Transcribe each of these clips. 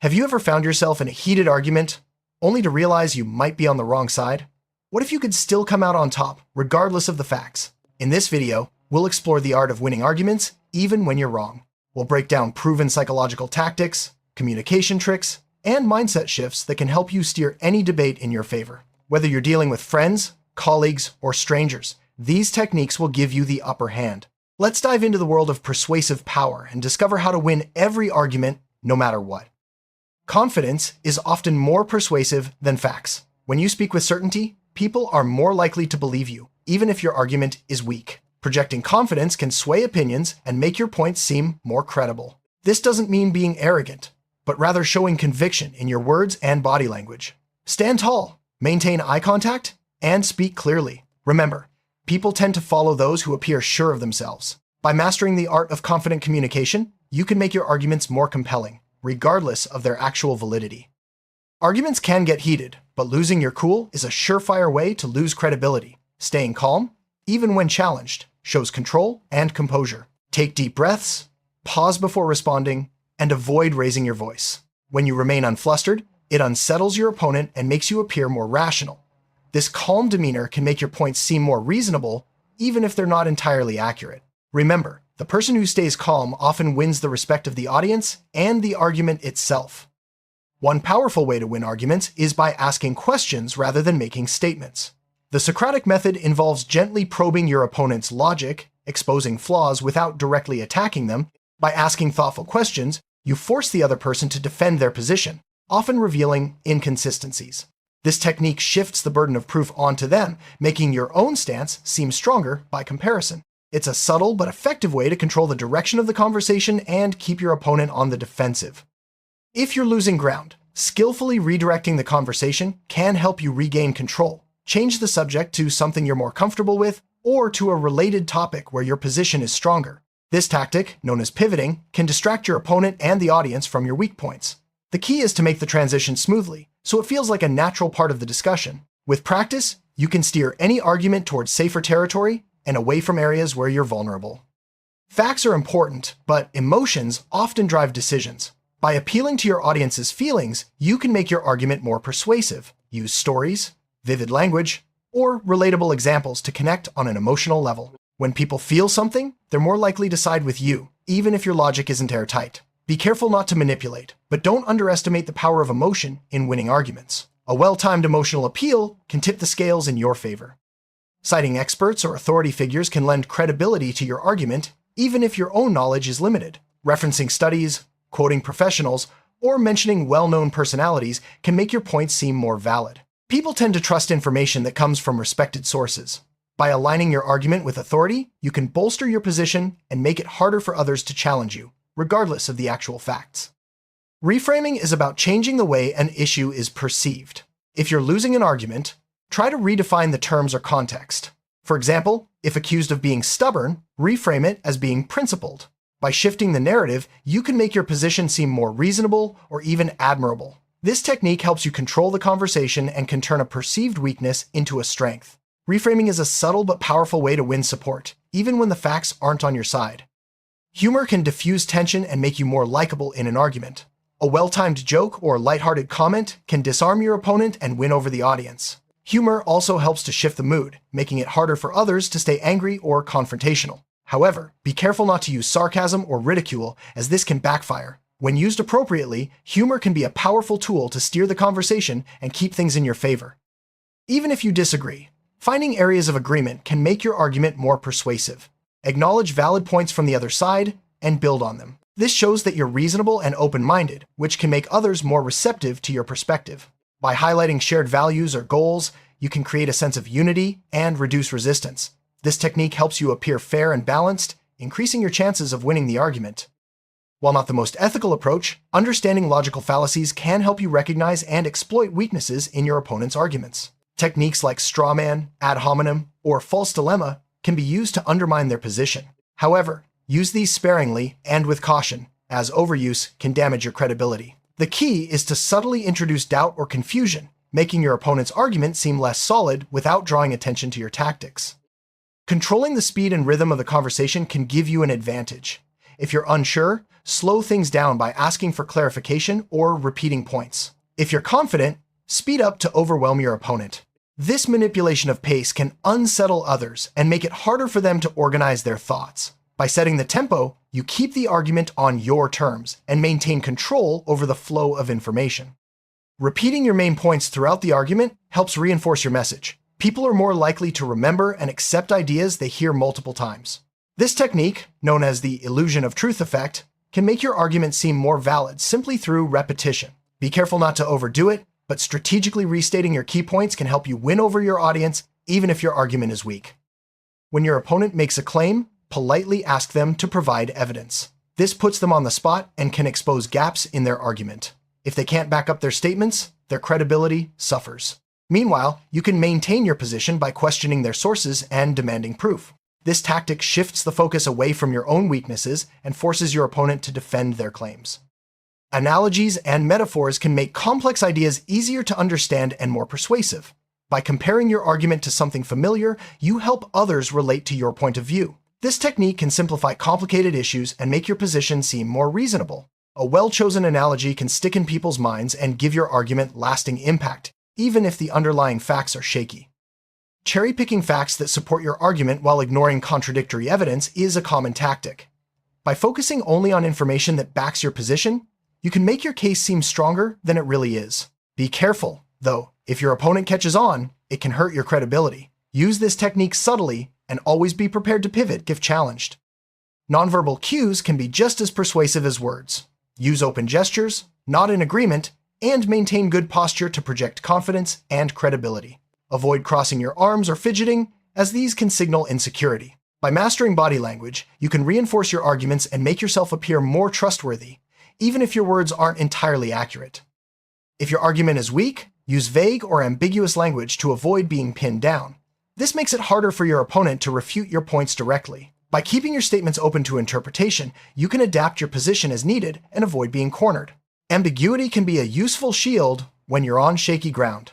Have you ever found yourself in a heated argument, only to realize you might be on the wrong side? What if you could still come out on top, regardless of the facts? In this video, we'll explore the art of winning arguments, even when you're wrong. We'll break down proven psychological tactics, communication tricks, and mindset shifts that can help you steer any debate in your favor. Whether you're dealing with friends, colleagues, or strangers, these techniques will give you the upper hand. Let's dive into the world of persuasive power and discover how to win every argument, no matter what. Confidence is often more persuasive than facts. When you speak with certainty, people are more likely to believe you, even if your argument is weak. Projecting confidence can sway opinions and make your points seem more credible. This doesn't mean being arrogant, but rather showing conviction in your words and body language. Stand tall, maintain eye contact, and speak clearly. Remember, people tend to follow those who appear sure of themselves. By mastering the art of confident communication, you can make your arguments more compelling, regardless of their actual validity. Arguments can get heated, but losing your cool is a surefire way to lose credibility. Staying calm, even when challenged, shows control and composure. Take deep breaths, pause before responding, and avoid raising your voice. When you remain unflustered, it unsettles your opponent and makes you appear more rational. This calm demeanor can make your points seem more reasonable, even if they're not entirely accurate. Remember, the person who stays calm often wins the respect of the audience and the argument itself. One powerful way to win arguments is by asking questions rather than making statements. The Socratic method involves gently probing your opponent's logic, exposing flaws without directly attacking them. By asking thoughtful questions, you force the other person to defend their position, often revealing inconsistencies. This technique shifts the burden of proof onto them, making your own stance seem stronger by comparison. It's a subtle but effective way to control the direction of the conversation and keep your opponent on the defensive. If you're losing ground, skillfully redirecting the conversation can help you regain control. Change the subject to something you're more comfortable with, or to a related topic where your position is stronger. This tactic, known as pivoting, can distract your opponent and the audience from your weak points. The key is to make the transition smoothly, so it feels like a natural part of the discussion. With practice, you can steer any argument towards safer territory and away from areas where you're vulnerable. Facts are important, but emotions often drive decisions. By appealing to your audience's feelings, you can make your argument more persuasive. Use stories, vivid language, or relatable examples to connect on an emotional level. When people feel something, they're more likely to side with you, even if your logic isn't airtight. Be careful not to manipulate, but don't underestimate the power of emotion in winning arguments. A well-timed emotional appeal can tip the scales in your favor. Citing experts or authority figures can lend credibility to your argument, even if your own knowledge is limited. Referencing studies, quoting professionals, or mentioning well-known personalities can make your points seem more valid. People tend to trust information that comes from respected sources. By aligning your argument with authority, you can bolster your position and make it harder for others to challenge you, regardless of the actual facts. Reframing is about changing the way an issue is perceived. If you're losing an argument, try to redefine the terms or context. For example, if accused of being stubborn, reframe it as being principled. By shifting the narrative, you can make your position seem more reasonable or even admirable. This technique helps you control the conversation and can turn a perceived weakness into a strength. Reframing is a subtle but powerful way to win support, even when the facts aren't on your side. Humor can diffuse tension and make you more likable in an argument. A well-timed joke or lighthearted comment can disarm your opponent and win over the audience. Humor also helps to shift the mood, making it harder for others to stay angry or confrontational. However, be careful not to use sarcasm or ridicule, as this can backfire. When used appropriately, humor can be a powerful tool to steer the conversation and keep things in your favor. Even if you disagree, finding areas of agreement can make your argument more persuasive. Acknowledge valid points from the other side and build on them. This shows that you're reasonable and open-minded, which can make others more receptive to your perspective. By highlighting shared values or goals, you can create a sense of unity and reduce resistance. This technique helps you appear fair and balanced, increasing your chances of winning the argument. While not the most ethical approach, understanding logical fallacies can help you recognize and exploit weaknesses in your opponent's arguments. Techniques like strawman, ad hominem, or false dilemma can be used to undermine their position. However, use these sparingly and with caution, as overuse can damage your credibility. The key is to subtly introduce doubt or confusion, making your opponent's argument seem less solid without drawing attention to your tactics. Controlling the speed and rhythm of the conversation can give you an advantage. If you're unsure, slow things down by asking for clarification or repeating points. If you're confident, speed up to overwhelm your opponent. This manipulation of pace can unsettle others and make it harder for them to organize their thoughts. By setting the tempo, you keep the argument on your terms and maintain control over the flow of information. Repeating your main points throughout the argument helps reinforce your message. People are more likely to remember and accept ideas they hear multiple times. This technique, known as the illusion of truth effect, can make your argument seem more valid simply through repetition. Be careful not to overdo it, but strategically restating your key points can help you win over your audience even if your argument is weak. When your opponent makes a claim, politely ask them to provide evidence. This puts them on the spot and can expose gaps in their argument. If they can't back up their statements, their credibility suffers. Meanwhile, you can maintain your position by questioning their sources and demanding proof. This tactic shifts the focus away from your own weaknesses and forces your opponent to defend their claims. Analogies and metaphors can make complex ideas easier to understand and more persuasive. By comparing your argument to something familiar, you help others relate to your point of view. This technique can simplify complicated issues and make your position seem more reasonable. A well-chosen analogy can stick in people's minds and give your argument lasting impact, even if the underlying facts are shaky. Cherry-picking facts that support your argument while ignoring contradictory evidence is a common tactic. By focusing only on information that backs your position, you can make your case seem stronger than it really is. Be careful, though. If your opponent catches on, it can hurt your credibility. Use this technique subtly and always be prepared to pivot if challenged. Nonverbal cues can be just as persuasive as words. Use open gestures, nod in agreement, and maintain good posture to project confidence and credibility. Avoid crossing your arms or fidgeting, as these can signal insecurity. By mastering body language, you can reinforce your arguments and make yourself appear more trustworthy, even if your words aren't entirely accurate. If your argument is weak, use vague or ambiguous language to avoid being pinned down. This makes it harder for your opponent to refute your points directly. By keeping your statements open to interpretation, you can adapt your position as needed and avoid being cornered. Ambiguity can be a useful shield when you're on shaky ground.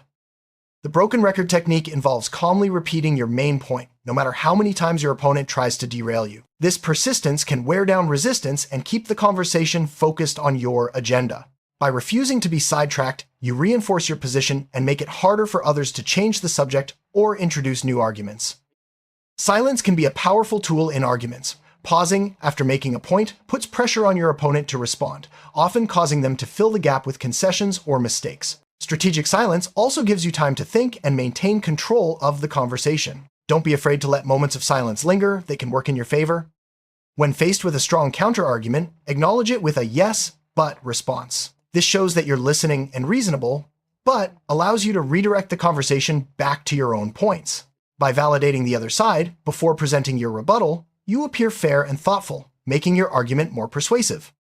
The broken record technique involves calmly repeating your main point, no matter how many times your opponent tries to derail you. This persistence can wear down resistance and keep the conversation focused on your agenda. By refusing to be sidetracked, you reinforce your position and make it harder for others to change the subject or introduce new arguments. Silence can be a powerful tool in arguments. Pausing after making a point puts pressure on your opponent to respond, often causing them to fill the gap with concessions or mistakes. Strategic silence also gives you time to think and maintain control of the conversation. Don't be afraid to let moments of silence linger, they can work in your favor. When faced with a strong counter-argument, acknowledge it with a yes, but response. This shows that you're listening and reasonable, but allows you to redirect the conversation back to your own points. By validating the other side before presenting your rebuttal, you appear fair and thoughtful, making your argument more persuasive.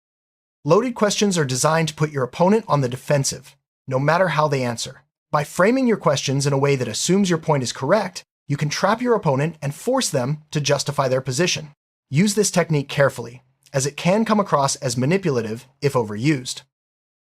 Loaded questions are designed to put your opponent on the defensive, no matter how they answer. By framing your questions in a way that assumes your point is correct, you can trap your opponent and force them to justify their position. Use this technique carefully, as it can come across as manipulative if overused.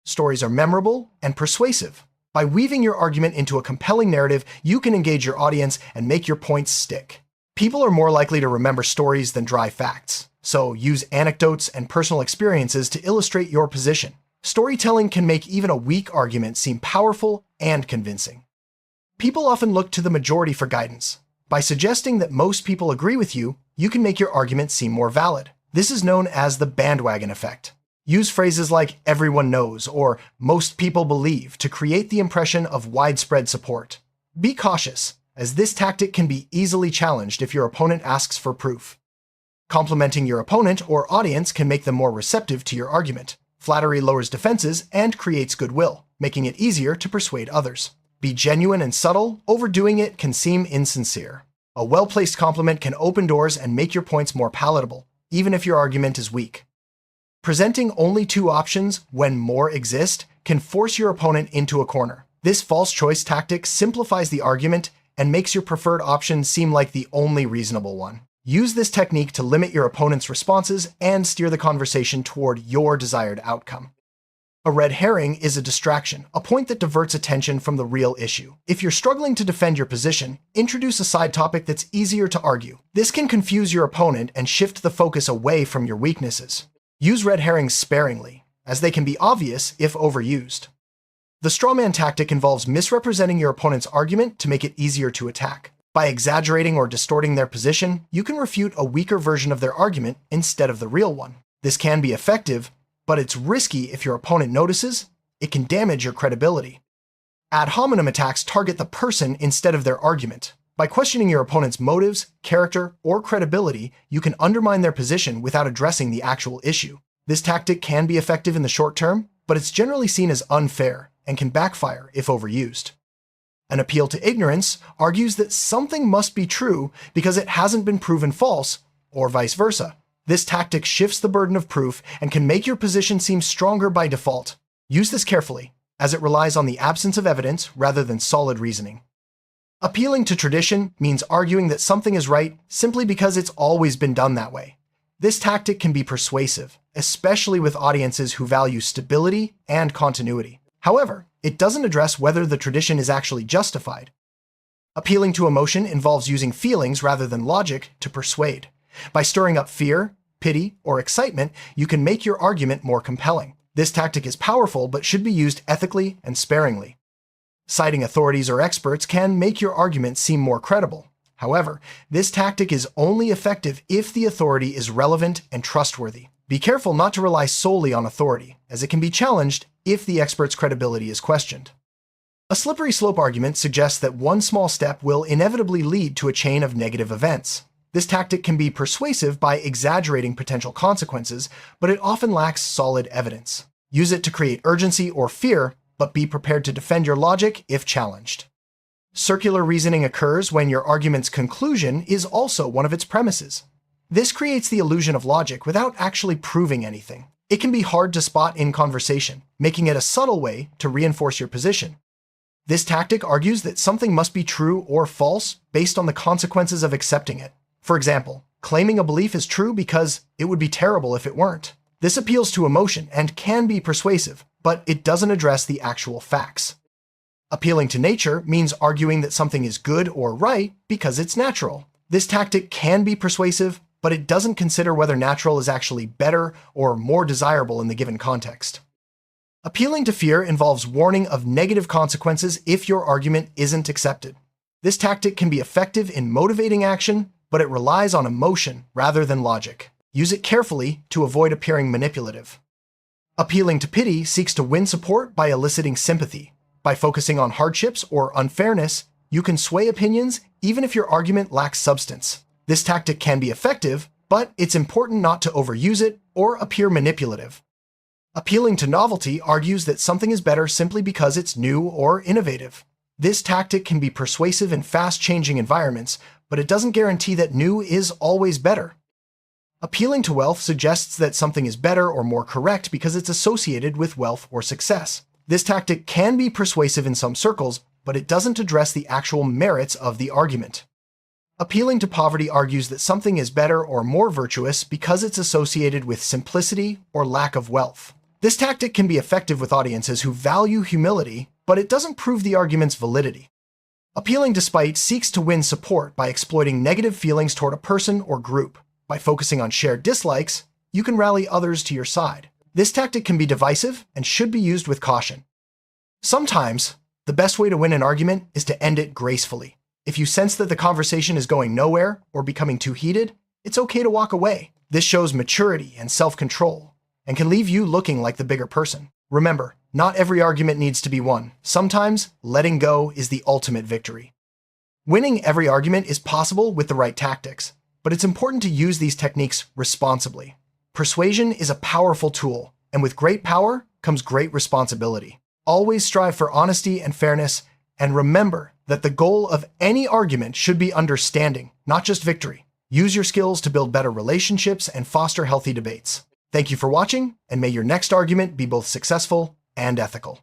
Stories are memorable and persuasive. By weaving your argument into a compelling narrative, you can engage your audience and make your points stick. People are more likely to remember stories than dry facts, so use anecdotes and personal experiences to illustrate your position. Storytelling can make even a weak argument seem powerful and convincing. People often look to the majority for guidance. By suggesting that most people agree with you, you can make your argument seem more valid. This is known as the bandwagon effect. Use phrases like "everyone knows" or "most people believe" to create the impression of widespread support. Be cautious, as this tactic can be easily challenged if your opponent asks for proof. Complimenting your opponent or audience can make them more receptive to your argument. Flattery lowers defenses and creates goodwill, making it easier to persuade others. Be genuine and subtle, overdoing it can seem insincere. A well-placed compliment can open doors and make your points more palatable, even if your argument is weak. Presenting only two options when more exist can force your opponent into a corner. This false choice tactic simplifies the argument and makes your preferred option seem like the only reasonable one. Use this technique to limit your opponent's responses and steer the conversation toward your desired outcome. A red herring is a distraction, a point that diverts attention from the real issue. If you're struggling to defend your position, introduce a side topic that's easier to argue. This can confuse your opponent and shift the focus away from your weaknesses. Use red herrings sparingly, as they can be obvious if overused. The strawman tactic involves misrepresenting your opponent's argument to make it easier to attack. By exaggerating or distorting their position, you can refute a weaker version of their argument instead of the real one. This can be effective, but it's risky if your opponent notices. It can damage your credibility. Ad hominem attacks target the person instead of their argument. By questioning your opponent's motives, character, or credibility, you can undermine their position without addressing the actual issue. This tactic can be effective in the short term, but it's generally seen as unfair and can backfire if overused. An appeal to ignorance argues that something must be true because it hasn't been proven false, or vice versa. This tactic shifts the burden of proof and can make your position seem stronger by default. Use this carefully, as it relies on the absence of evidence rather than solid reasoning. Appealing to tradition means arguing that something is right simply because it's always been done that way. This tactic can be persuasive, especially with audiences who value stability and continuity. However, it doesn't address whether the tradition is actually justified. Appealing to emotion involves using feelings rather than logic to persuade. By stirring up fear, pity, or excitement, you can make your argument more compelling. This tactic is powerful but should be used ethically and sparingly. Citing authorities or experts can make your argument seem more credible. However, this tactic is only effective if the authority is relevant and trustworthy. Be careful not to rely solely on authority, as it can be challenged if the expert's credibility is questioned. A slippery slope argument suggests that one small step will inevitably lead to a chain of negative events. This tactic can be persuasive by exaggerating potential consequences, but it often lacks solid evidence. Use it to create urgency or fear, but be prepared to defend your logic if challenged. Circular reasoning occurs when your argument's conclusion is also one of its premises. This creates the illusion of logic without actually proving anything. It can be hard to spot in conversation, making it a subtle way to reinforce your position. This tactic argues that something must be true or false based on the consequences of accepting it. For example, claiming a belief is true because it would be terrible if it weren't. This appeals to emotion and can be persuasive, but it doesn't address the actual facts. Appealing to nature means arguing that something is good or right because it's natural. This tactic can be persuasive, but it doesn't consider whether natural is actually better or more desirable in the given context. Appealing to fear involves warning of negative consequences if your argument isn't accepted. This tactic can be effective in motivating action, but it relies on emotion rather than logic. Use it carefully to avoid appearing manipulative. Appealing to pity seeks to win support by eliciting sympathy. By focusing on hardships or unfairness, you can sway opinions even if your argument lacks substance. This tactic can be effective, but it's important not to overuse it or appear manipulative. Appealing to novelty argues that something is better simply because it's new or innovative. This tactic can be persuasive in fast-changing environments, but it doesn't guarantee that new is always better. Appealing to wealth suggests that something is better or more correct because it's associated with wealth or success. This tactic can be persuasive in some circles, but it doesn't address the actual merits of the argument. Appealing to poverty argues that something is better or more virtuous because it's associated with simplicity or lack of wealth. This tactic can be effective with audiences who value humility, but it doesn't prove the argument's validity. Appealing to spite seeks to win support by exploiting negative feelings toward a person or group. By focusing on shared dislikes, you can rally others to your side. This tactic can be divisive and should be used with caution. Sometimes, the best way to win an argument is to end it gracefully. If you sense that the conversation is going nowhere or becoming too heated, it's okay to walk away. This shows maturity and self-control, and can leave you looking like the bigger person. Remember, not every argument needs to be won. Sometimes, letting go is the ultimate victory. Winning every argument is possible with the right tactics, but it's important to use these techniques responsibly. Persuasion is a powerful tool, and with great power comes great responsibility. Always strive for honesty and fairness, and remember that the goal of any argument should be understanding, not just victory. Use your skills to build better relationships and foster healthy debates. Thank you for watching, and may your next argument be both successful and ethical.